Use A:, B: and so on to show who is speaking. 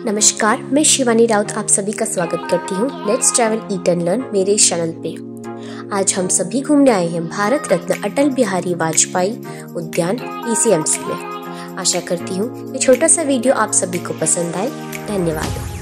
A: नमस्कार, मैं शिवानी राउत आप सभी का स्वागत करती हूँ let's travel eat and learn मेरे इस चैनल पे। आज हम सभी घूमने आए हैं भारत रत्न अटल बिहारी वाजपेयी उद्यान PCMC में। आशा करती हूँ ये छोटा सा वीडियो आप सभी को पसंद आए। धन्यवाद।